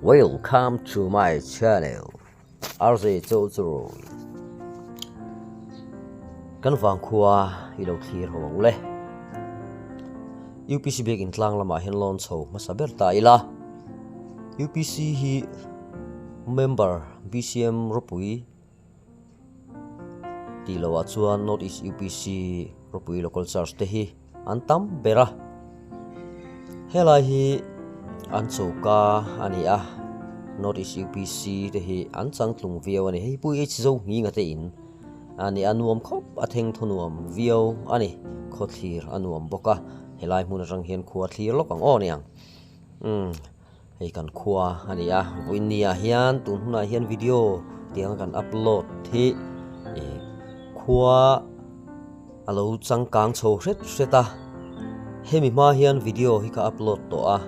Welcome to my channel. RJ Jojo. Kan Vangkhua i lo thlir hong le. UPC bek in tlang lama hen lon chho masaber ta ila. UPC hi member BCM Rawpui ti lo chuan North East UPC Rawpui local church te hi antam bera. Helai hi an choka ani a North East UPC te hi an chang tlung viau ani hei pui h zo ngi nga te in ani anuam khop atheng thunuam viau ani khothlir anuam boka helai mun rang hian khuwa thlir lok ang oniang hei kan khuwa ani a winia hian tun huna hian video tiang kan upload thi khuwa alo chang kang chho reta hemi ma hian video hi ka upload to a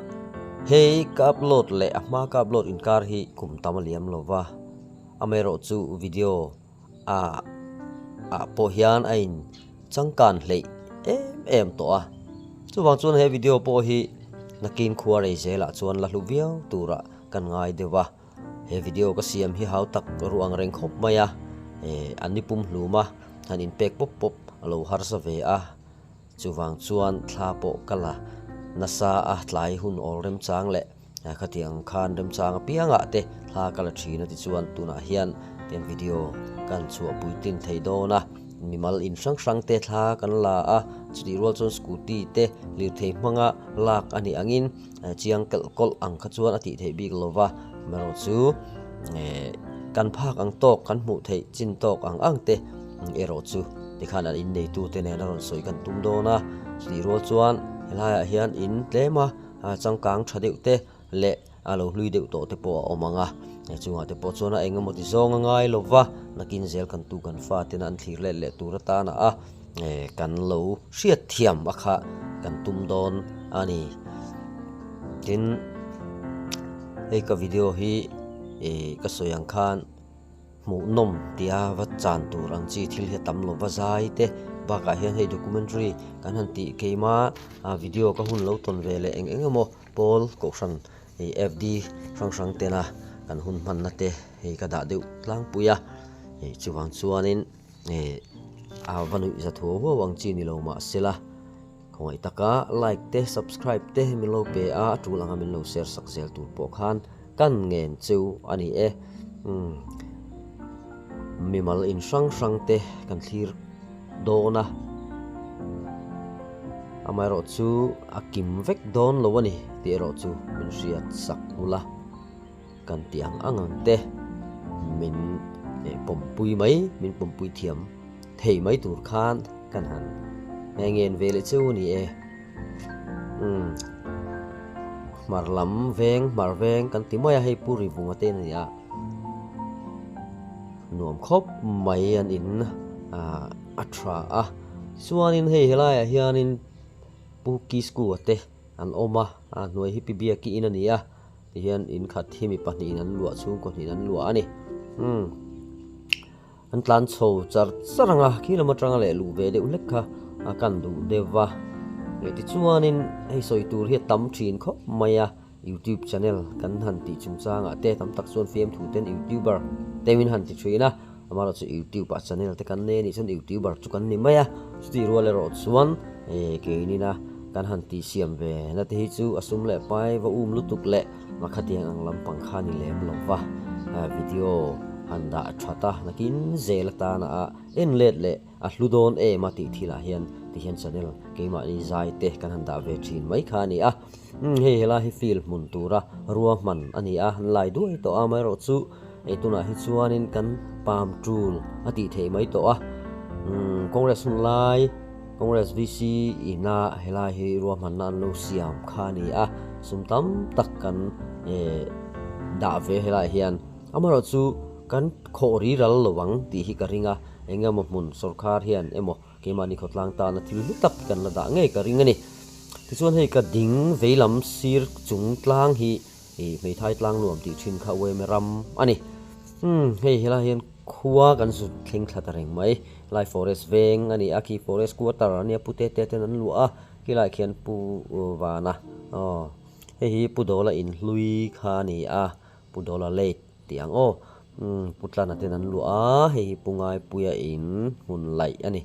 hei ka upload le ma ka upload in kar hi kum tamaliam lova amero chu video a po hian ain changkan hlei em to a chuwang chuan he video po hi nakin khuwa rei zela chuan la hluviau tura kan ngai dewa he video ka siam hi hau tak ruang reng khop maya anipum hluma hanin pek pop pop alo har sa ve a chuwang chuan thla po kala nasa a tlai hun ol rem chang le khatiang khan rem chang pianga te thla kala thina ti chuan tuna hian ten video kan chu puitin theidona mimal in sang te thla kan la a chudi rol chon scooty te lir thei manga lak ani angin chiang kel kol ang kha chuan ati thei big lova mero chu kan phak ang tok kan mu thei chin tok ang te ero chu tikhan an in nei tu te ne ron soi kan tum dona chudi rol chuan helai hian in tlema changkang thadeu te le alo hlui deuh to te po omanga chunga te po chona engamoti zonga ngai lova nakin zel kan tu kan fa te nan thlir le turata na a kan lo hriat thiam akha kan tum don ani tin ei ka video hi ka soyang khan mu nom tia va chan tur ang chi thil he tam lo va zai te ba ka hian hei documentary kan han ti keima video ka hun lo ton vele engemo pol ko san FD sang te na kan hun man na te hei ka da deuh tlang puya chuwang chuanin vanu za tho ho wang chi ni lo ma sela khoi taka like te subscribe te mi lo pe a tulanga min lo share sak zel tur po khan kan ngen chu ani mimal in sang te kan thlir dona amaro chu akim vek don lo ani ti ro chu min riat sak ula kan tiang angang te min pompui mai min pompui thiam thei mai tur khan kan han ngen vele chu ni marlam veng kan ti mai hei puri bunga te ni a nuam khop mai an in atra a suanin hei helai hianin puki sku ate an oma noi hi pibia ki in ania hian in khat himi pahni nan lua chung ko ni nan lua ani an tlan chho char charanga kilometer le lu ve de ulekha kan du dewa le ti chuanin hei soi tur hi tam thin kho maya YouTube channel kan han ti chungchanga te tam tak chuan fm thu ten YouTuber temin han ti thina amaro chu YouTube channel te kan ne ni chun YouTuber chu kan ni maya sti role ro chuan ke ni na kan han ti siam ve na te hi chu asum le pai wa lutuk le makhatiang ang lampang khani lem lova video handa thata nakin zelata na en let le a hludon mati thila hian ti hian channel keima ni zai te kan handa ve thin mai khani a hela hi feel mun tura ruwa man ani a lai duai to amai ro chu tuna hi chuanin kan palm tool ati thei mai to a congress lai congress VC ina helai hi ruwa man nan lo siam khani a sumtam takkan da ve helai hian amaro chu kan khori ral lowang ti hi ka ringa engam mun sarkar hian emo kemani khotlang ta na thil tak kan la da nge ka ringa ni ti chuan hei ka ding veilam sir chung tlang hi mei thai tlang nuam ti thin kha we meram ani hei hela hian khuwa kan su thleng thla ta reng mai lai forest veng ani aki forest quarter ani pute te ten an lua ki lai khian pu wana hei hi pu dola in hlui kha ni a pudola late tiang o putlan atin an lua hei pungai puya in hun lai ani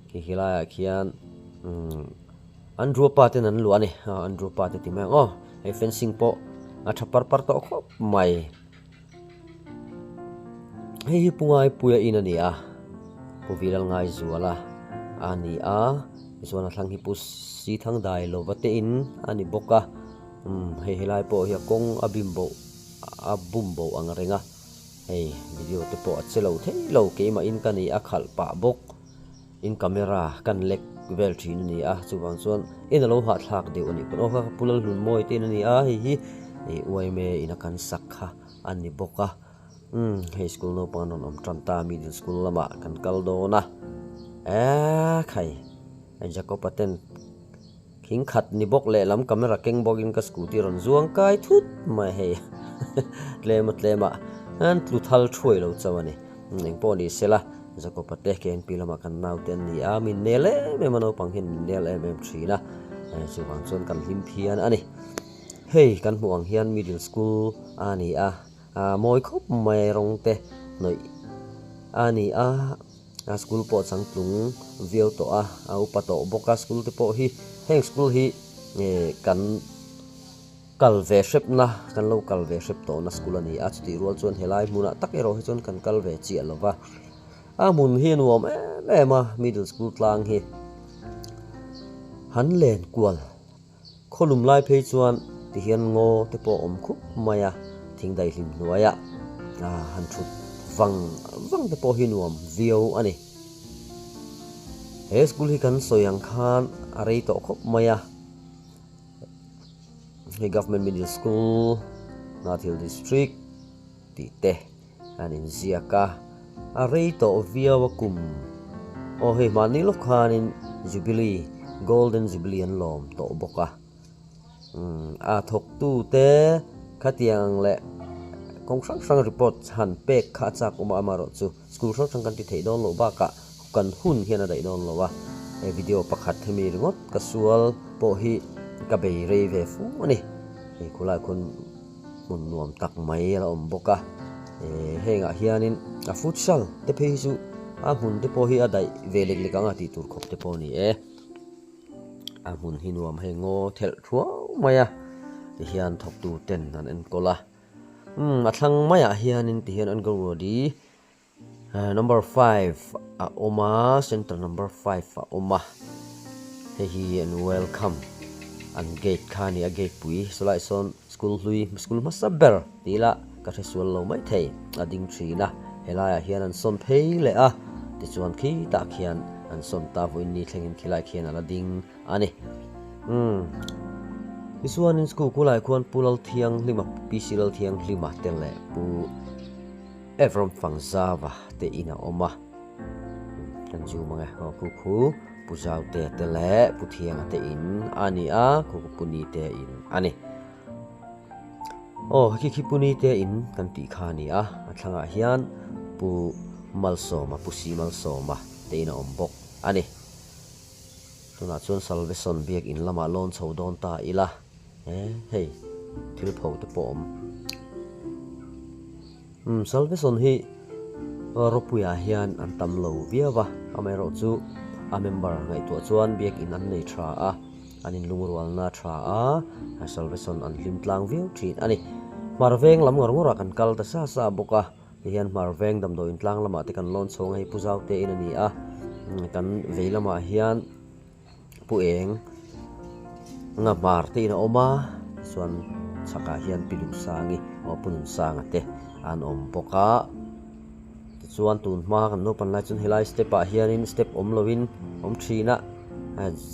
ki hilaya khian an rupa tin an lua ni an rupa te timang o hei fencing po a thapar par to khop mai hei pungai puya in ani a puvilal ngai zuala ani a zuana thlang hi pu si thang dai lo vate in ani boka hei helai po hi kong abumbo ang renga hei video te po achelo theilo ke ma in kani akhal pa bok in camera kan lek vel thin ni a chuwang chuan in lo ha thlak de ani ko ha pulal hun moi te ni a hi uai me in kan sakha ani boka hei school no panon om tranta middle school lama kan kaldona khai jacob paten king khat ni bok le lam camera keng bogin ka scooty ron zuang kai thut mai hei tlema an tlu thal throi lo chawani eng po ni sela jacob pate ken pilama kan nau ten ni a min nele me mano panghin nel thina chuwang chon kan hlim phian ani hei kan muang hian middle school ani a moi khop mai rong te noi ani a school po changtlung viau to a upato boka school te po hi heng school hi kan kalve shep na kan lo kalve shep to na school ani a chuti rual chuan helai muna takero hi chuan kan kalve chi alova mun hi nuam ma middle school tlang hi han len kwal kholum lai phei chuan ti hian ngo te po om khup maya thingdai hlim nuaya han thut wang te po hi nuam viau ani he school hi kan soyang khan arei to khop maya he government middle school Nathil district ti te anin ziaka arei to viawakum he mani lo khanin jubilee golden jubilee an lom to boka thok tu te khatiang le kong sang report han pek kha chak amaro chu school sang kan ti thei don lo ba ka kan hun hian dai don lo wa video pakhat themi ringot kasual po hi ka bei re ve fu ani khulai khun mun nuam tak mai la om boka henga hianin futsal te phei chu mun te po hi adai velek lekanga ti tur khop te po ni mun hi nuam hengo thel thua maya hian thok tu ten an en kola athlang maya hianin ti hian an go di number 5 oma center number 5 oma hi and welcome an gate khani a gate pui solai son school masaber tila ka theswal lo mai thei ading thina helaya hian an son phei le a ti chuan khi ta khian an son ta voin ni thlengin khilai khian ala ding ani isuan in school kulai khuan pulal thiang lima pisilal thiang lima tele pu everom fangzawa te ina oma kan ju manga khu puzau te tele puthiang te in ani a khu puni te in ani ki puni te in kan ti khani a thlanga hian pu malsoma pusi malsoma te ina ombok ani tuna chon salvation biak in lama lon chodon ta ila hei thil pho te pom salvation hi Rawpui hian an tam lo viawa amero chu a member ngai to chuan biak in an nei tha a anin lungrual na tha a salvation an lim tlang viu thin ani marveng lam ngor kan kal ta sa boka hian marveng dam do in tlang lama te kan lon chong ai puzau te in ani a kan veilama hian pueng nga mar te in oma chuan chaka hian pilum sangi punun sanga te an om boka chuan tun ma kan no pan lai chun helai step a hianin step om lovin om thina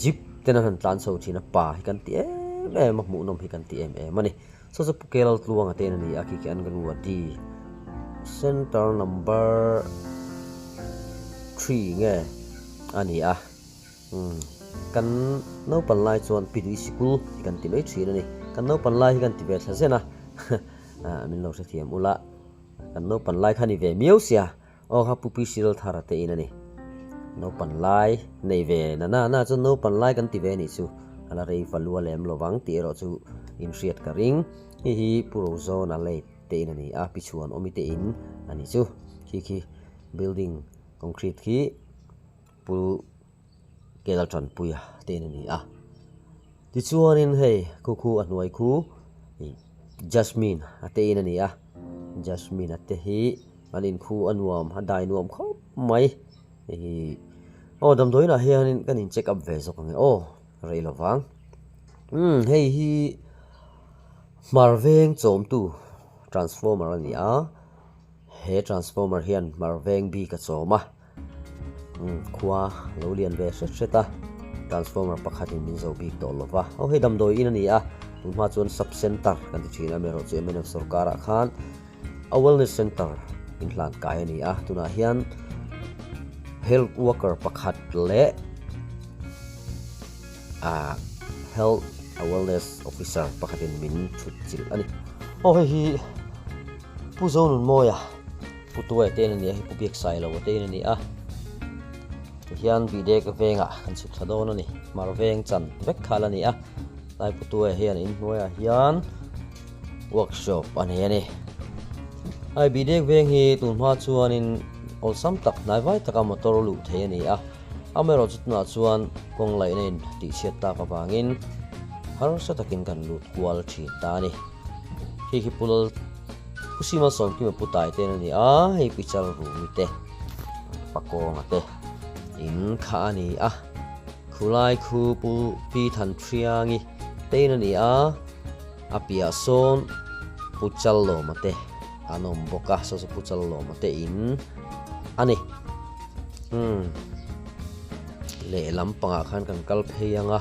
zip ten han tlan so thina pa hi kan ti em mu nom hi kan ti em mani so pukel tluang ate ni aki kan gan wadi center number 3 nge ani a kan no pan lai chuan pidu school kan ti mai thina ni kan no pan lai kan ti ve thazena min lo se thiam ula kan no pan lai khani ve miau sia ha pupi sil thara te inani no pan lai nei ve na chu no pan lai kan ti ve ni chu ala rei falua lem lowang ti ro chu in riat ka ring hi puro zone a late te in ani a pichuan omi te in ani chu khi building concrete khi pu kelal tran puya te in ani a ti chuan in hei khu anuai khu jasmine ate in ani a jasmine ate hi anin khu anuam hadai nuam khop mai hi dam doina hian kanin check up ve zok nge rei lawang hei hi marveng chom tu transformer ani a he transformer hian marveng bi ka choma khua lo lian ve seta transformer pakhatin min zo bi to lova hei dam doi in ani a tunma chuan sub center kan ti thina mero chu mn sarkar khan a wellness center in hlan kai ani a tuna hian health worker pakhat le health wellness officer pakhatin min thut chil ani hei hi pu zonun moya putuai ten ani hi pubiak sai lo ten ani a hian bidek venga kan su thadon ani marveng chan vek khala ni a lai putuai hian in noya hian workshop ani ai bidek veng hi tunma chuan in olsam tak nai vai taka motor lu the ani a amero chutna chuan kong lai nen ti chet ta ka wangin har sa takin kan lut kwal thi ta ni hi pul kusima som ki putai ten ani a hei pichal ru mi te pakong ate in kha ani a khulai khu pu pi than thriangi ten ani a apia son puchal lo mate anom boka so puchal lo mate in ani le lampanga khan kan kal pheyanga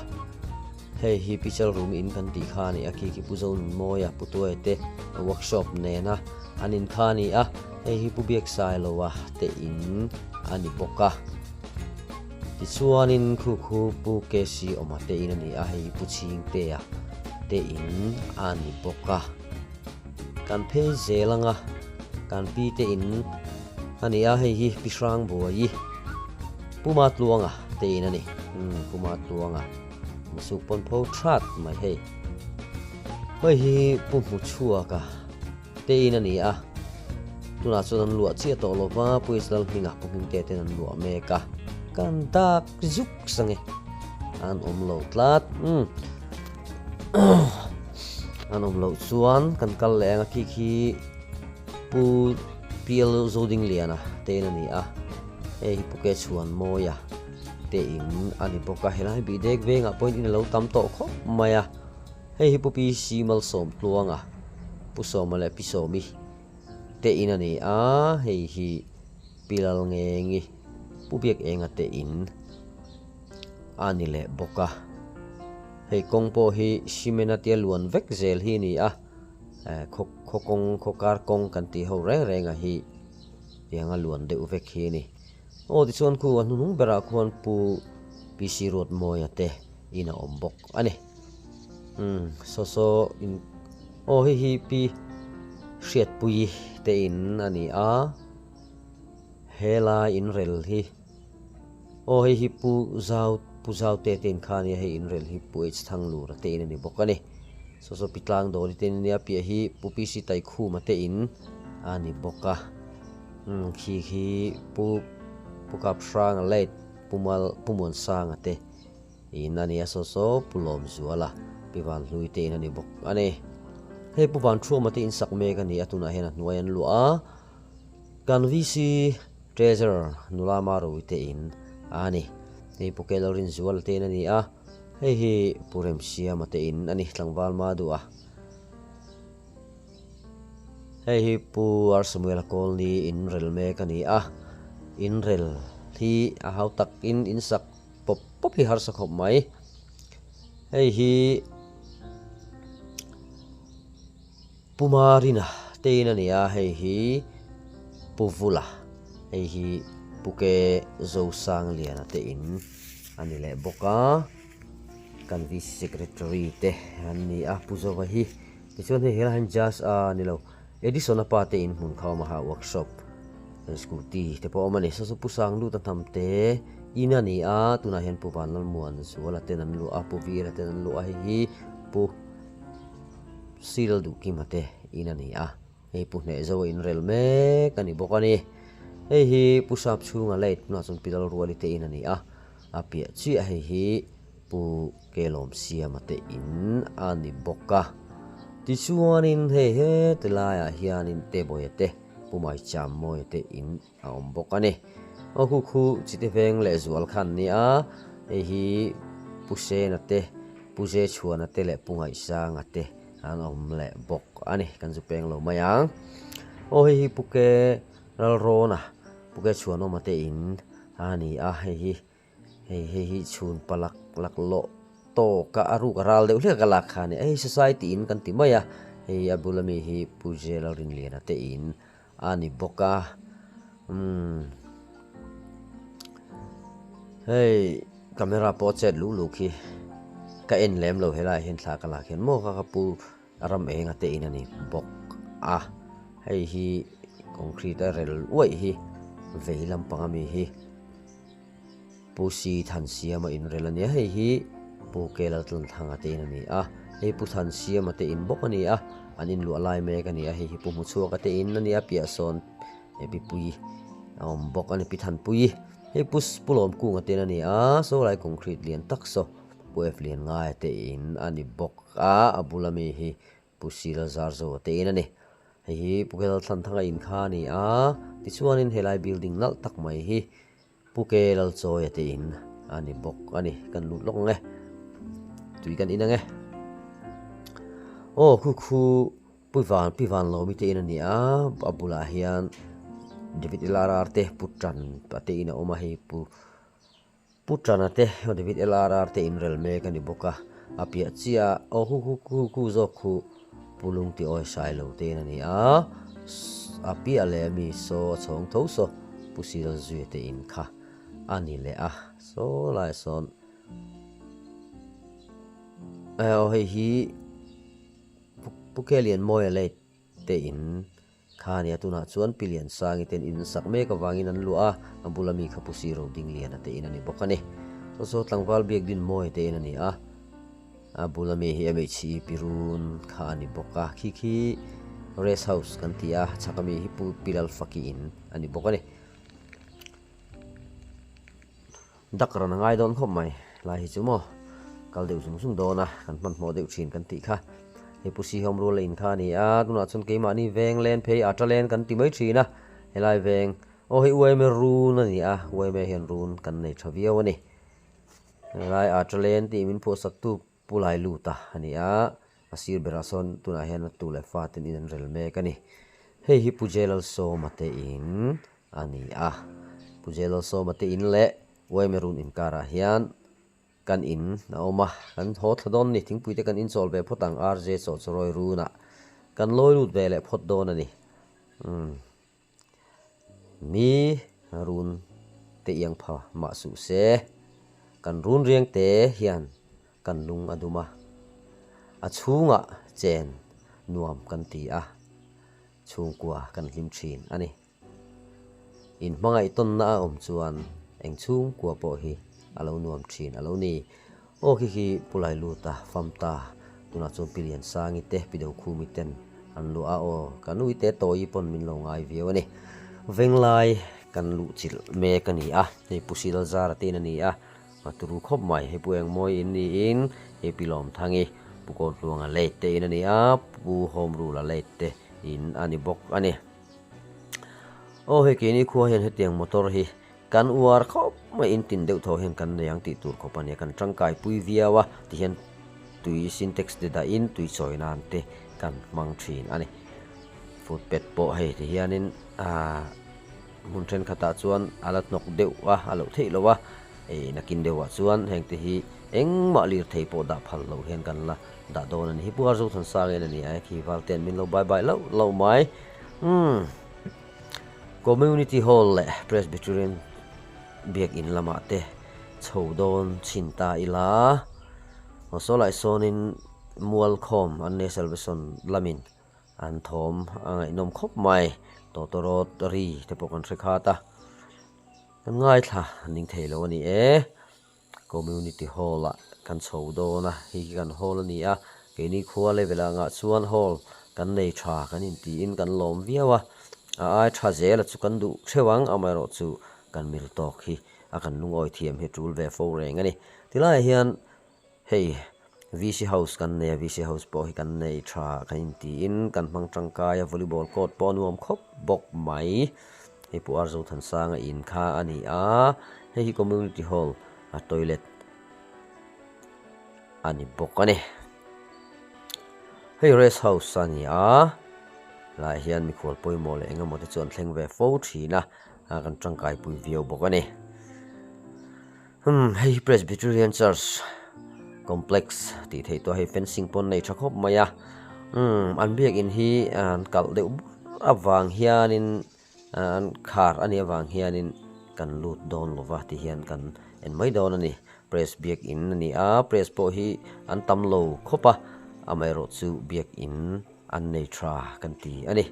hei hi pichal room in kan ti khani aki ki puzon moya putuai te workshop nena anin khani a hei hi pubiak sai lowa te in ani boka ti chuanin khu pu kesi omate in ani a hei puching te a te in ani boka kan phei zelanga kan pi te in ani a hei hi pisrang buai puma tluanga te in ani puma tluanga masuk pon pho that mai hei hi pu mu chua ka te in ani a tuna chuan lua chi to lova puislal hinga puking te ten lua me ka kan dak zuk sange an lo tlat an lo chuan kan kal lenga khi pu piel zoding liana te in ani a hei puke chuan moya te in ani boka helai bi dek venga point in lo tam to kho maya hei hi pupi simal som tluanga pu somale pisomi te in ani a hei hi pilal ngengi pubiak enga te in ani le boka hei kongpo hi simenatia luan vek zel hi ni a khokar kong kan ti ho renga hi tianga luan de uvek hi ni ti chuan khu anung bera khuan pu pc road moya te ina ombok ani so in hi pi hriat pui te in ani a hela in rel hi hi pu zau te ten khani hei in rel hi pu h thang lu ra te in ani bok ani so pitlang do ri ten nia pi hi pu pc tai khu ma te in ani boka khi pu pukap frang late pumon sang ate inani aso pulom zuala piwan lui te inani bok ane hei puwan thru mate in sak me kan ni atuna hena nuayan lua kan vc treasure nulama ro te in ani hei pukelorin zual te inani a hei purem sia mate in ani tlangwal ma du a hei pu ar samuel kolni in rel me kan ni a in rel thi a hau tak in sak pop hi har sakhop mai hei hi pumarina teina nia hei hi puvula hei hi puke zo sang liana te in ani le boka kan vi secretary te ani a puzowa hi tichon he han just nilo Edisonapa te in mun khaw ma ha workshop scooty te po mani so pusang lu ta tham te ina ni a tuna hen pu ban lal muan su la tenan lu a pu vi la tenan lu a hi pu sil du ki mate ina ni a hei pu hne zo in rel me kan ni bok ani hei hi pusap chunga leit na chon pidal ruali te in ani a apia chi hei hi pu kelom siam ate in ani boka ti chuanin hei he te laia hianin te boyate pumai cham moi te in a om bok ani o khu khu chite veng le zual khan ni a hei hi puse na te puje chuan ate le pungai sang ate an om le bok ani kan zu peng lo mayang o hei hi puke ral rona puke chuan o mate in ani a hei hi chun palak lak lo to ka aru karal de ule ka lak khani ei society in kan ti maya hei abulami hi puje la rin lian ate in ani boka hei camera portrait lu khi ka en lem lo helai hen thla ka lak hen mo ka pu aram eng ate in ani bok a hei hi concrete rel oi hi veilam pangami hi pusi than siama in relania hei hi pu kelal tlon thanga te in ani a hei pu than siama te in bok ani a anin lu alai me ka ni a hei hi pu mu chuak te in ani a pia son e pi pui om bok ani pi than pui hei pus pulom kunga te ani a so lai concrete lian tak so pu f lian ngai te in ani bok a abulami hi pusi la zar zo te in ani hei hi pu kelal than thanga in kha ni a ti chuanin helai building nal tak mai hi pukelal choi ate in ani bok ani kan lut lok nge tui kan ina nge o khu pivan lo mi te in ani a abula hian David LRR te putran ate ina oma hi putran ate David LRR te in rel me kan ni boka apia chia o khu zo khu pulung ti oi sai lo te in ani a apia le mi so chong tho so pusil zui te in kha ani le a so lai son o hei hi pukelian moi le te in kha ni atuna chuan pilian sang iten in sak me ka wangin an lu a ambulami kha pusi ro ding lian ate in ani bokani so tlangwal biak din moi te in ani a abulami hi MHC pirun kha ani boka khi rest house kan tia chakami hi pu pilal faki in ani bokani dakra na ngai don khom mai lai hi chumo kal deu sung dona kan man mo deu thin kan ti kha he pusi hom ro lein kha ni a tuna chun ke ma ni veng len phei atalen kan ti mai thina helai veng o hi uai me run ani a uai me hen run kan nei thaviaw ani helai atalen ti min po sak tu pulai lu ta ani a asir berason tuna hen tu le fatin in rel me kani hei hi pujelal so mate in ani a pujelal so mate in le uai me run in kara hian kan in na oma kan hot don ni thing puite kan in sol be photang RJ so choroi runa kan loi lut ve le phot don ani mi run te yang pha ma su se kan run riang te hian kan lung aduma a chunga chen nuam kan ti a chung kwa kan lim thin ani in mangai ton na om chuan eng chung kwa po hi alo nuam thin alo ni o khi pulai lu ta famta tuna chon pilian sangi te pideu khumi ten an lu a o kanui te toi pon min lo ngai viau ani venglai kan lu chil me kani a he pusil zar te ani a maturu khop mai he pueng moi in ni in he pilom thangi pukon luanga le te in ani a pu hom ru la le te in ani bok ani o he kini khuwa hian hetiang motor hi kan uar khop mai in tin deuh tho hen kan yang ti tur khopani kan tangkai pui viawa ti hian tui syntax de da in tui choinan te kan mang thin ani food pet po he ti hianin mun tren khata chuan alat nok deuh wa alo thei lowa e nakin dewa chuan heng te hi eng ma lir thei po da phal lo hen kan la da don ani hi puar zo than sang en ani ai khi wal ten min lo bye bye lo mai community hall le presbyterian biak in lama te chodon chinta ila so lai sonin mual khom an ne salvation lamin an thom angai nom khop mai totorot ri te pokan rekhata ngai tha ning theilo ani e community hall kan chodona hi kan hall ani a ke ni khuwa levela nga chuan hall kan nei tha kan in ti in kan lom viawa ai tha zel chu kan du thewang amaro chu kan mil tok hi a kan lungoi thiam hi tul ve fo reng ani tilai hian hei VC house kan ne VC house po hi kan nei tha kan in ti in kan mang tangkai volleyball court po nuam khop bok mai hei pu arzo than sanga in kha ani a hei community hall a toilet ani bok ani hei rest house ani a lai hian mi khol poimo le engemaw te chuan thleng ve fo thina a kan tangkai pui vio bok ani hei Presbyterian Church complex ti thei to hei fencing pon nei thakop maya an biak in hi an kal deuh awang hianin an khar ani awang hianin kan lut don lova ti hian kan en mai don ani press biak in ani a press po hi an tam lo khopa amai ro chu biak in an nei tra kan ti ani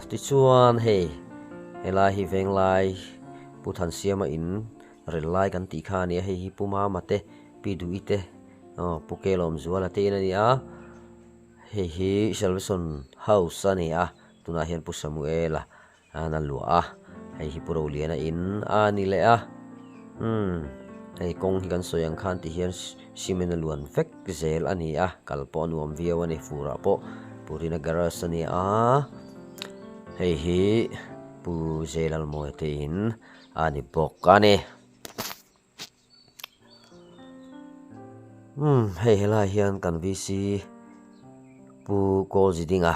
ti chuan hei helai hi veng lai puthan siama in relai kan ti kha ni hei hi puma mate pi du ite pukelom zuala te ani a hei hi Salvation House ani a tuna hian pu Samuela ana lua hei hi puro liana in ani le a hei kong hi kan soyang khan ti hian simen luan vek zel ani a kalpo nuam viaw ani fura po purina garas ani a hei hi pu zelal mo te in ani bok ani hei helai hian kan VC pu kol zidinga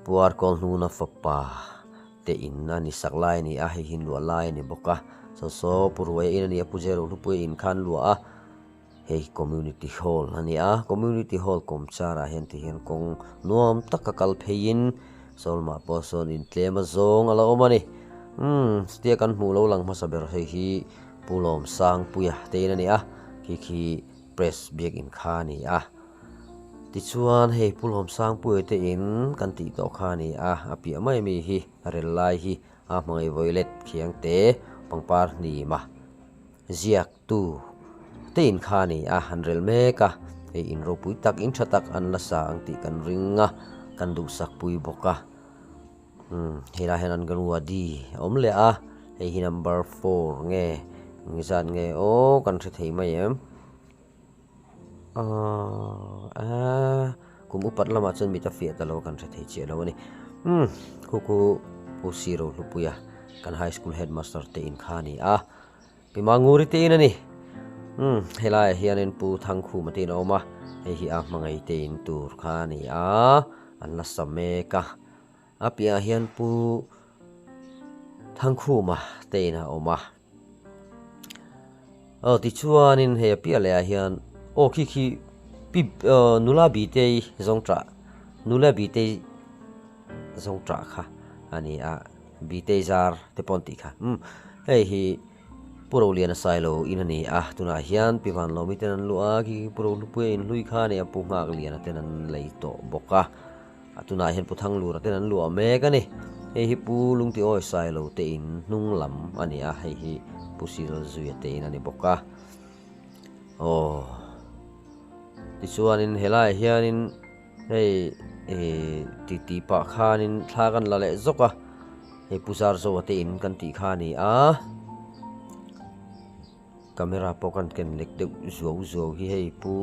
puar kol nuna fapa te in ani saklai ni a hei hin lua lai ni boka so purwai in ani apu zero Rawpui in khan lua hei community hall ani a community hall komchara hian ti hian kong nuam taka kal phein solma poson in tlema zong ala omani stia kan hmu lo lang masaber hei hi pulom sang puya te in ani a khi press biak in kha ni a ti chuan hei pulom sang puya te in kan ti to kha ni a api mai mi hi rel lai hi a hmangai voilet khiang te Pangparhnima ziak tu te in kha ni a hanrel meka hei in Rawpui tak in thatak an la sa ang ti kan ringa kan du sak pui boka hela henan kan wadi om le a hei hi number 4 nge ngizan nge kan the thei mai em kum upat lama chon mi ta fia ta lo kan the thei che lo ni ku pusiro Rawpuia kan high school headmaster te in khani a pimanguri te in ani helai hianin pu thangkhu matin oma hei hi a mangai te in tur khani a an la sameka apia hian pu thangkhu ma te na oma ti chuanin he pia le hian khi pi nula bi te zongtra nula bi te zongtra kha ani a bi te zar te ponti kha hei hi puro lian sailo in ani a tuna hian piwan lo mi ten lu a ki puro Rawpui in lui kha ni apu ngak lian ten an lei to boka atuna hian puthang lu ra ten an lu me ka ni hei hi pu lungti oi sailo te in nung lam ani a hei hi pusiro zuya te in ani boka ti chuanin helai hianin hei ti pa khanin thlagan la le zoka hei pusar zo te in kan ti kha ni a camera pokan ken lek de zo hi hei pu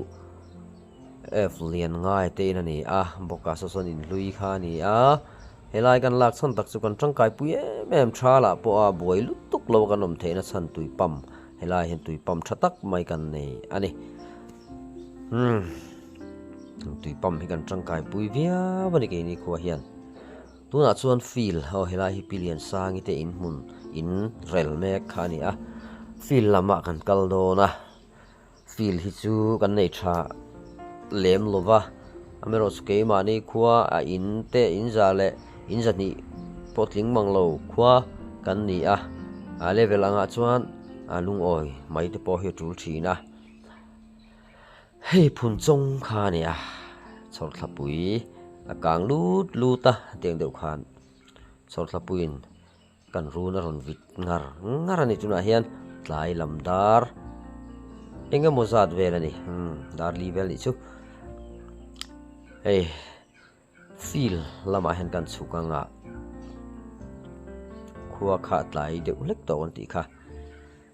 f lian ngai te in ani a boka so son in lui kha ni a helai kan lak chon tak chu kan tangkai pu em thala po a boi lutuk lo kan om theina chan tui pam helai hen tui pam thatak mai kan nei ani tui pam hi kan tangkai pui via bani ke ni khuwa hian tuna chuan feel helai hi pilian sangi te in mun in rel mek khani a feel lama kan kal do na feel hi chu kan nei tha lem lova amero ske ma ni khuwa a in te in za le in za ni potling manglo khuwa kan ni a level anga chuan lung oi mai te po hi tul thina hei phun chong kha ni a chor thlapui a kang luta tiang deuh khan chor thlapuin kan runa ron vit ngar ani tuna hian tlai lamdar engemaw zat vel ani dar level ni chu hey feel lama hen kan chukanga khua kha tlai de ulek to on ti kha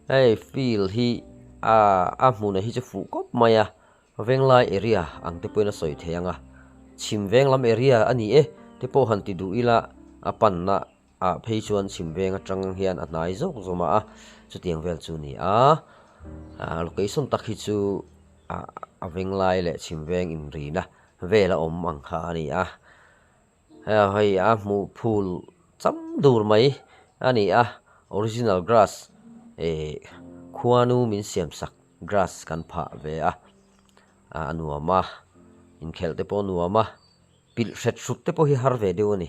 hey feel hi a hmuna hi che fu kop maya venglai area ang te poina soi theanga chimveng lam area ani e te po han ti du ila apan na a phei chuan chimveng atang hian a nai zok zoma a chu tiang vel chu ni location tak hi chu a venglai le chimveng in ri na vela om ang kha ani hei mu phul cham dur mai ani original grass khuanu min siam sak grass kan pha ve anuama in khel te po nuama pil set sut te po hi har ve deu ni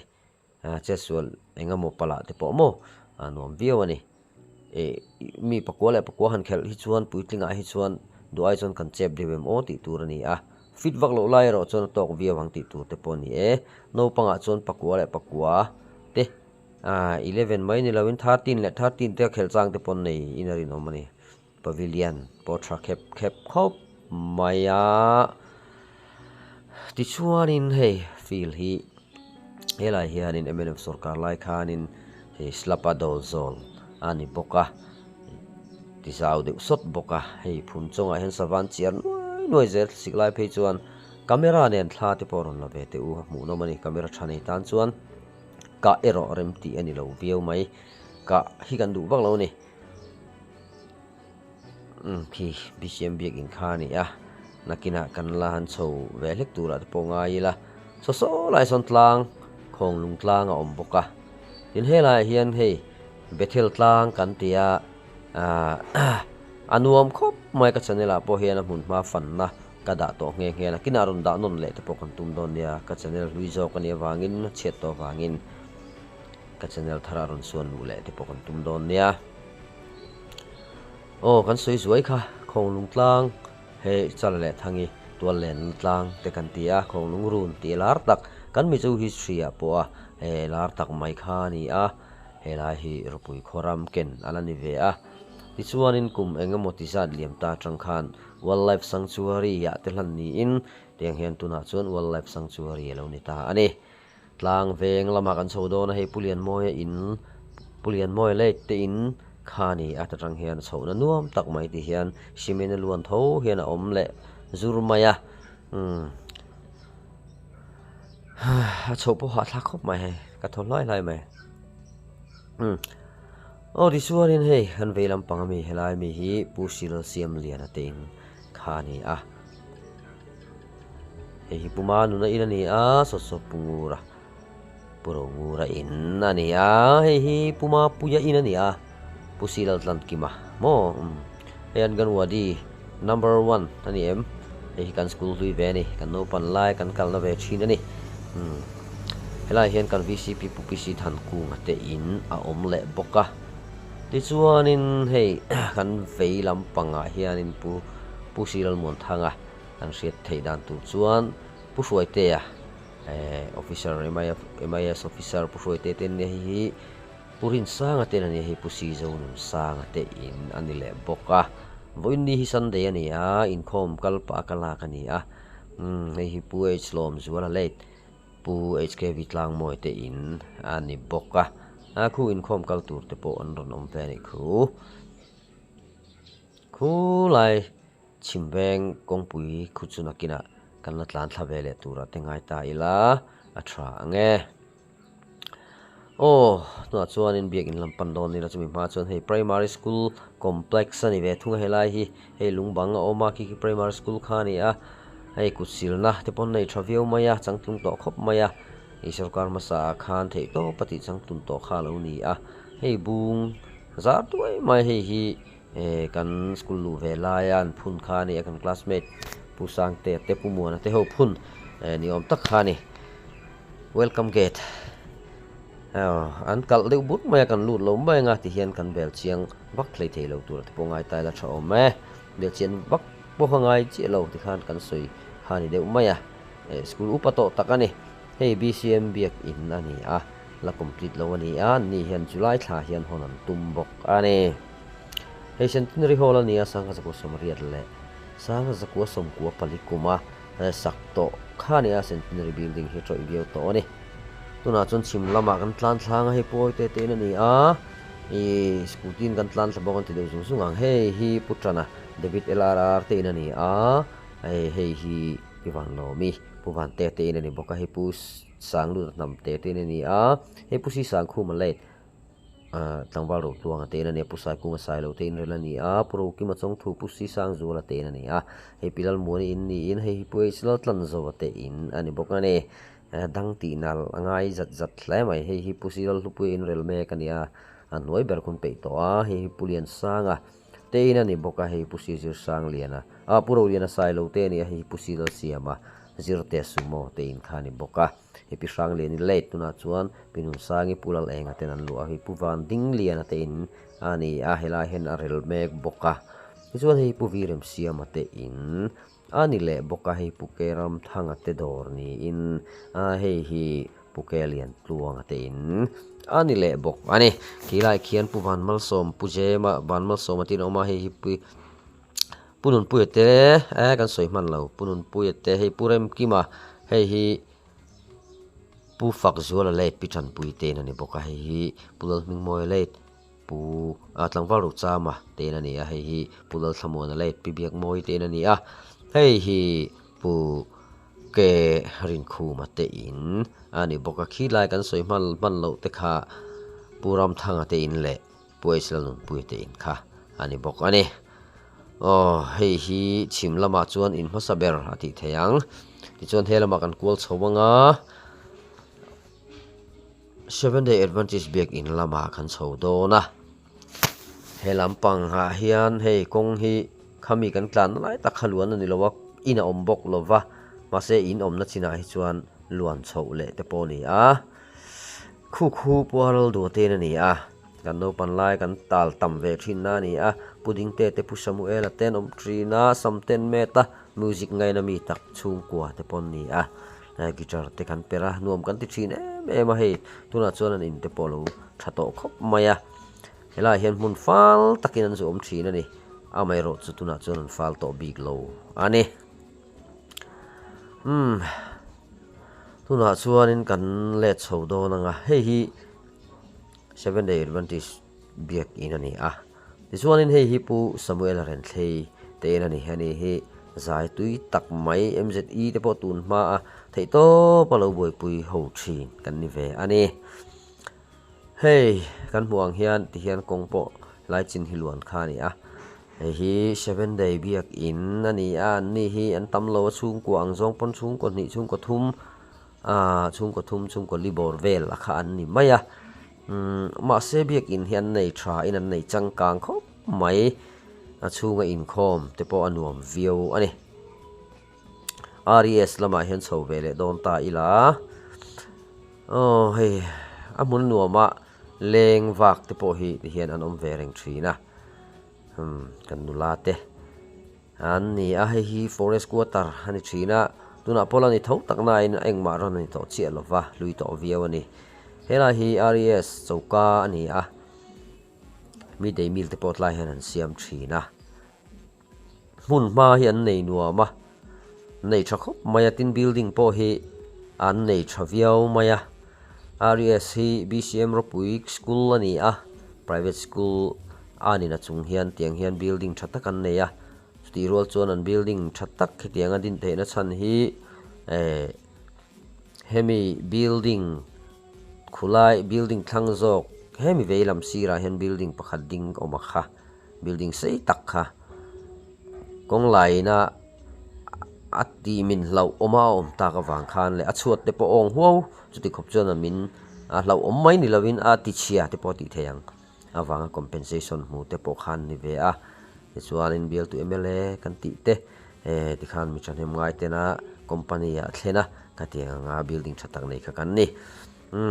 chesual engamo pala te po mo anuam viau ani mi pakwa han khel hi chuan puitlinga hi chuan duai chon kan chep dewem o ti tur ani feedback lo lai ro chon tok viau wang ti tur te po ni no panga chon pakwa te 11 mai ni lawin 13 le 13 te khel chang te pon nei inari no mani pavilion potra khep khop maya ti chuanin hei feel hi helai hianin MNF sarkar lai khanin hei slapadol zol ani boka ti zau de sot boka hei phun chonga hen sawan chiar noi zel siklai phei chuan camera nen thla te poron la ve te mu no mani camera thani tan chuan ka ero rem ti ani lo viau mai ka hi kan du bak lo ni khi BCM biak in khani nakina kan la han chho ve lek tura te ponga ila so lai son tlang khong lung tlang a om boka tin helai hian hei bethel tlang kan tia anuam khop mai ka chanela po hian mun ma fan na kada to nge na kinarun da non le te pokan tum don ya ka channel luizo kan ya wangin chet to wangin ka channel thararun suan le te pokan tum don ya kan soi zuai kha khong lung tlang he chalale thangi tual len tlang te kan tia khong lung run ti lar tak kan mi chu history a po he lar tak mai kha ni he la hi Rawpui khoram ken alani ve ti chuanin kum engemaw ti zat liam ta tang khan wildlife sanctuary ya te hlan ni in tiang hian tuna chuan wildlife sanctuary lo ni ta ani tlang veng lama kan chodona hei pulian moi le te in khani atatang hian chona nuam tak mai ti hian simena luan tho hian a om le zurmaya chopo ha thla khop mai ka tholai lai mai di suanin hei han veilam pangami helai mi hi pusil siam lian atin khani hei puma nuna inani so pungura purongura in ani hei hi puma puya inani pusil tlan kima mo ayan gan wadi number 1 ani hei kan school hui ve ni kan no pan lai kan kal na ve thin ani helai hian kan VCP PPC than ku ngate in a om le boka ti chuanin hei kan veilam panga hianin pusilal mon thanga kan riat theidan tu chuan pusuai te officer MIS officer pusuai te ten hi purin sanga ten ani hei pusi zone sanga te in ani le boka voin ni hi sunday ani in khom kalpa kala kani hei hi pu hlom zuala late pu HK vitlang moi te in ani boka khu in khom kal tur te po an ron om ve ni khu lai chimveng kongpui khu chuna kina kan la tlan thla ve le tura te ngai ta ila athra ange no chuan in biak in lampan don ni la chumi ma chuan hei primary school complex ani ve thunga helai hi hei lungbang a oma ki primary school khani hei kusilna te pon nei thaviau maya changtung to khop maya sarkar masa khan thei to pati changtun to kha lo ni hei bung za tuai mai hei hi kan school lu ve layan phun khani kan classmate pusang te pumuana te ho phun ni om tak khani welcome gate an kal deuh but mai kan lut lo mai nga ti hian kan Belhchiang vak thlei thei lo tur te pongai tai la tha om Belhchian vak bo hangai che lo ti khan kan soi hani deuh mai school upato takani hei BCM biak in ani la complete lo ani ni hian July thla hian honan tumbok ani hei centenary hall ani sanga zakwa somriat le sanga zakwa somkua palikuma sakto kha ni a centenary building hi troi bio to ni tuna chon chim lama kan tlan thlang hi poi te te ni a I scootin kan tlan tla bokon ti de sung sung ang hei hi putrana David LRR te ni a hei hi piwan lo mi puwan te te ni boka hi pu sang lu nam te te ni a hei pu si sang khu ma le tangwal ro tuang te na ne pusai ku masai lo te in rela ni a pro ki ma chong thu pu si sang zo la te na ni a hei pilal mo ni in ni in hei pu islo tlan zo te in ani bok na ne dang ti nal angai zat zat hle mai hei hi pu si lol pu in rel me ka ni a anoi ber kun pe to a hei pulian sanga te in ani boka hei pu si zir sang liana a puro liana sai lo te ni a hei pu si lo siama zir te sumo te in khani boka hepi sang le ni late tuna chuan pinun sangi pulal enga ten an lu a hi puwan ding lian ate in ani a hela hen a rel mek boka chuan hi pu virem siam ate in ani le boka hi pukeram thanga te dor ni in a hei hi pukelian tluang ate in ani le bok ani kilai khian puwan malsom pujema ban malsom atin oma hei hi pu punun puete kan soi man lo punun puete hei purem kima hei hi pu fak zuala leit pichan pui te na ni boka hi pulal ming moi leit pu atlangwal ro chama te na ni a hi pulal thamona leit pi biak moi te na ni a hei hi pu ke rin khu ma te in ani boka khi lai kan soi man lo te kha puram thanga te in le puisal nun pui te in kha ani bok ani hei hi chim lama chuan in masaber ati theyang ti chuan helama kan kual chhowanga 7-day Adventist biak in lama kan chho do na he lampang ha hian hei kong hi khami kan tlan lai tak khaluan ani lowa ina ombok lova mase in omna china hi chuan luan chho le te poni a khu pual do te na ni a kan no pan lai kan tal tam ve thin na ni a puding te pu samuel ten om trina samten meta music ngai na mi tak chung kwa te pon ni a guitar te kan pera nuam kan ti thin em hei tuna chuan an in te polo thato khop maya hela hian mun fal takin an zum thin ani amai ro chu tuna chuan an fal to big low ani tuna chuan in kan le chho do na nga hei hi 7-day Adventist biak in ani a ti chuan in hei hi pu samuel ren thei te ani hani hi zai tui tak mai mze te po tun ma a thei to palo boi pui ho thin kan ni ve ani hei kan huang hian ti hian kongpo lai chin hiluan kha ni a hi 7-day biak in ani a ni hi an tam lo chung ko ang jong pon chung ko ni chung ko thum chung ko libor vel a kha an ni maya ma se biak in hian nei tha in an nei chang kang khop mai chunga in khom te po anuam view ani RES lama hian chho vele don ta ila hei amun nuama leng vak te po hi hian an om ve reng thina kan nula te an ni a hi forest quarter ani thina tuna polani thau takna in engma ron ni to chi lova lui to view ani hela hi RES chauka ani a midday meal te pot lai hian an siam thina mun ma hian nei nuama nei thakop maya tin building po hi an nei thaviau maya RES hi BCM Rawpui school ani a private school ani na chung hian tiang hian building thatak an nei a ti rol chuan an building thatak khetianga din te na chan hi hemi building khulai building thangjok hemi veilam sira hian building pakhat ding omakha building sei tak kha kong lai na ati min lau oma om ta ka Vangkhan le achuat te po ong huau chuti khop chuan min lau om mai ni lovin a ti chia te po ti theyang awanga compensation mu te po khan ni ve a chuan in bial tu MLA kan ti te ti khan mi chan hem ngai te na company a thlena ka tianga building thatak nei ka kan ni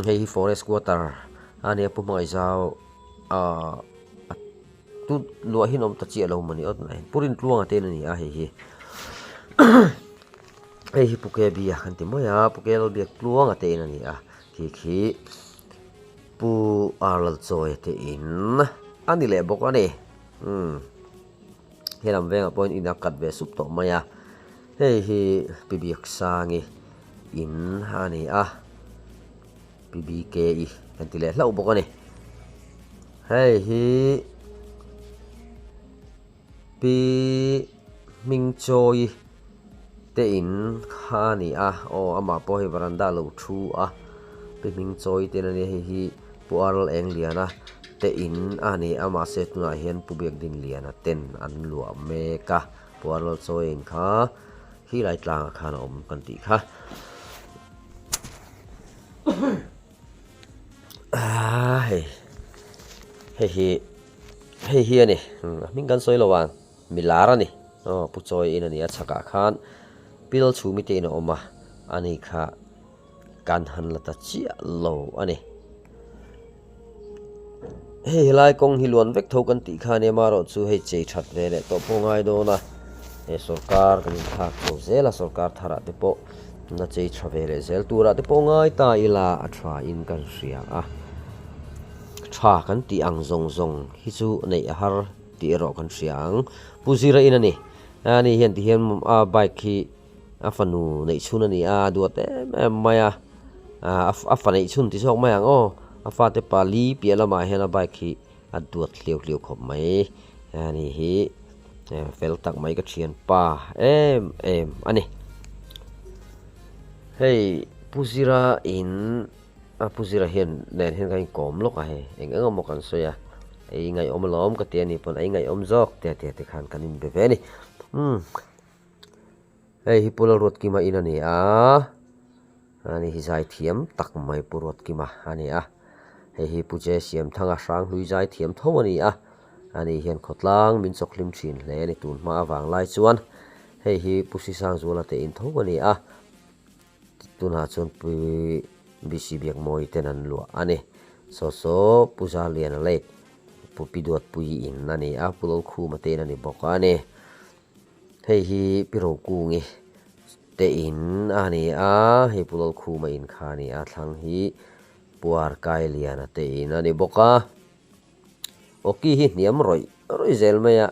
hei forest quarter ani pu mai zau tu lo hin om ta chi lo mani ot nai purin tluanga te ni a hei hi hei puke bia kan ti moya pukel bia tluanga te ni a khi pu arl choi te in ani le bok ani helam venga point in akat ve sup to maya hei hi pibiak sangi in ani PBK kan ti le hlau bok ani hei hi pi ming choi te in khani o ama po hi veranda lo thu pi ming choi te na hi puaral eng liana te in ani ama se tuna hian pubiak din liana ten an lua me ka puaral choi in kha hi lai tlang khan om kan ti kha hei hi ani min kan soi lowang milara ni pu choi in ani achaka khan pil chu mi te na oma ani kha kan han lata chia lo ani hei lai kong hi luan vek tho kan ti kha ne maro chu hei chei that ve le to pongai do na e sarkar kan thak cho zela sarkar thara te po na chei thave le zel tura te pongai ta ila athra in kan ria tha kan ti ang zong hi chu nei har ti ro kan siang puzira in ani hian ti hian bike khi afanu nei chun ani duate maya afa nei chun ti sok mayang afa te pali pialama hian bike khi aduat hliu khop mai ani hi fel tak mai ka thian pa em ani hei puzira in puzira hian nen hian kai kom lok he engam mo kan soya ei ngai om lom ka te ni pon ei ngai om jok te khan kanin be ve ni hei hi pula rot ki ma in ani ani hi zai thiam tak mai purot ki ma ani hei hi puje siam thanga sang hlui zai thiam tho ani ani hian khotlang min choklim thin hle ni tun ma awang lai chuan hei hi pusi sang zula te in tho ani tuna chon pu bisi biak moi tenan lua ani so puza lian le pupi duat pui in ani pulol khu ma te ani boka ani hei hi piro kungi te in ani hei pulol khu ma in khani thlang hi puar kai lian te in ani boka oki hi niam roi zel maya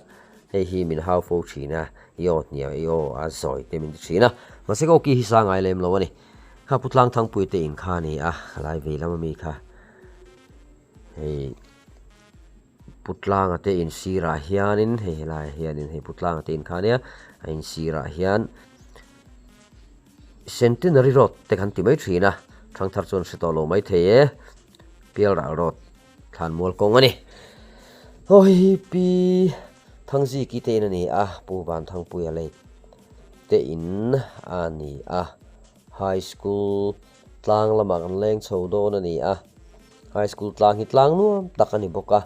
hei hi min hau fo thina yo azoi te min thina maseko ki hi sangai lem lo ani ha putlang thang pui te in khani lai ve lama mi kha hei putlang ate in sira hianin hei lai hianin hei putlang ate in khania in sira hian centenary road te kan ti mai thina thang thar chon se to lo mai the pial ra road than mol kong ani hoi pi thangji ki te na ni pu ban thang pui ale te in ani high school tlang lama kan leng chho do na ni high school tlang hi tlang nuam takani boka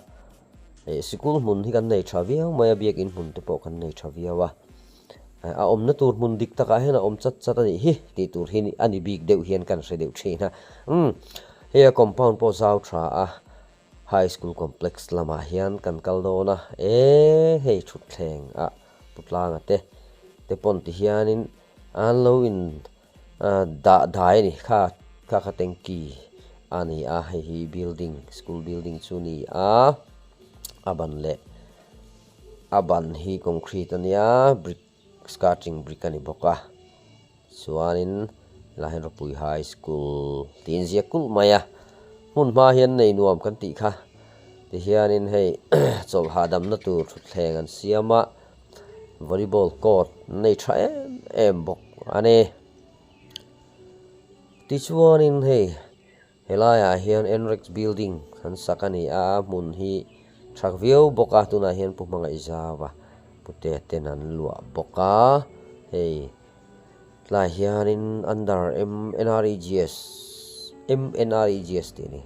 school mun hi kan nei thavia maya biak in mun te po kan nei thavia wa om na tur mun dik taka hena om chat ani hi ti tur hi ani big deuh hian kan se deuh thina he compound po zau tha high school complex lama hian kan kal do na hei thut thleng putlang ate te pon ti hianin an lo in dai ni kha tengki ani hi building school building chu ni aban hi concrete ania brick skirting brick ani boka chuanin lahen Rawpui high school tin zia kul maya mun ma hian nei nuam kan ti kha ti hianin hei chol hadam na tur thut thleng an siama volleyball court nei tha em bok ani ti chuanin hei helaya hian enrex building han sakani mun hi thak view boka tuna hian pu manga izawa pute tenan lua boka hei la hianin under MNREGS ti ni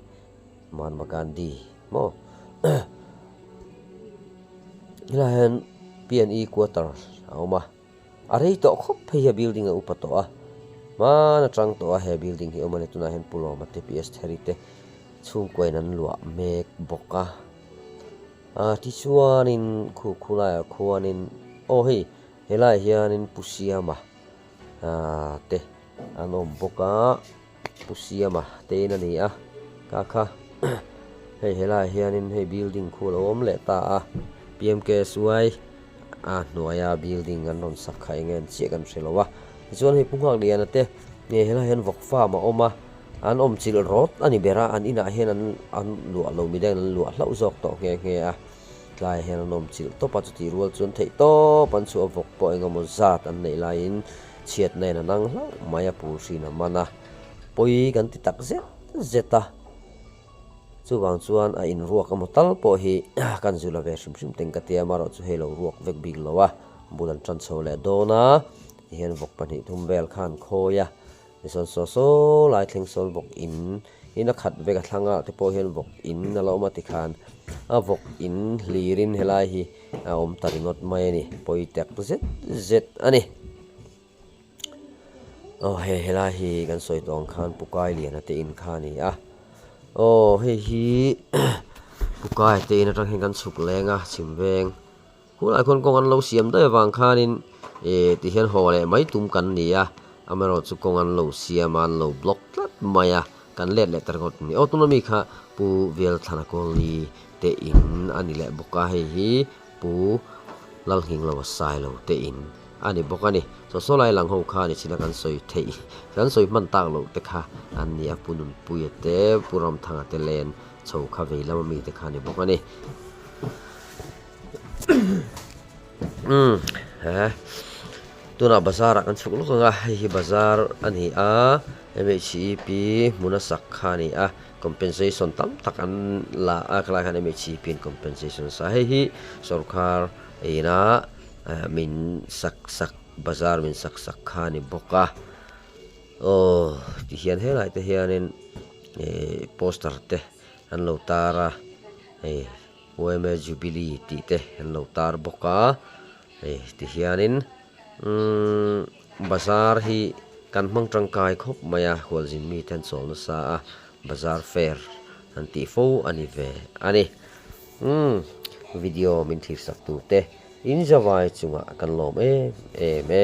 Mahatma Gandhi mo hian PNE quarter auma arei to khop phei building upato mana tang to he building hi omale tuna hen pulo mate PS therite chung koinan lua mek boka ti chuanin khula khuanin hei helai hianin pusiama te anom boka pusiama te na ni kha hei helai hianin hei building khula om le ta PMK suai noya building an non sakha ngen che kan shelowa chuan hei punghak lian ate nge hela hian vok fa ma oma an om chil rot ani bera an ina hian an lua lo mi dang an lua hlau zok to nge a tlai hian an om chil to pa chu ti rual chun thei to pan chu vok po engemaw zat an nei lain chiat nei na nang hlau maya pu sina mana poi kan ti tak zeta chuwang chuan a in ruak amotal po hi kan zula ve hrim teng ka tia maro chu helo ruak vek big lowa bulan tran chole dona hian vok pani thum vel khan khoya son so lai thleng sol vok in a khat veka thlanga te po hian vok in na lo ma ti khan a vok in hlirin helai hi a om taringot mai ni poi tek zet ani helai hi kan soi tong khan pukai lian ate in khani a hi pukai te in atang kan chuk lenga chimveng hulai kon kong an lo siam dai wang khanin ti hian hole mai tum kan ni a amero chu kong an lo siam an lo block tlat maya kan let targot ni autonomy kha pu vel thana kol ni te in ani le boka hi pu lal hing lo sai lo te in ani bokani so lai lang ho kha ni china kan soi thei kan soi man tak lo te kha an ni apunun puyete puram thanga te len chho kha veila mi te kha ni bokani tuna bazar kan chuk lu nga hi bazar ani a MHP munasak khani a compensation tam takan la akla kan MHP compensation sa hi sarkar ina min sak bazar min sak khani boka ti hian helai te hianin poster te an lo tara OM Jubilee ti te an lo tar boka ti hianin bazar hi kan mang tangkai khop maya khwalzin mi ten sol na sa bazar fair an ti fo ani ve ani video min thir sak tu te in zawai chunga kan lom me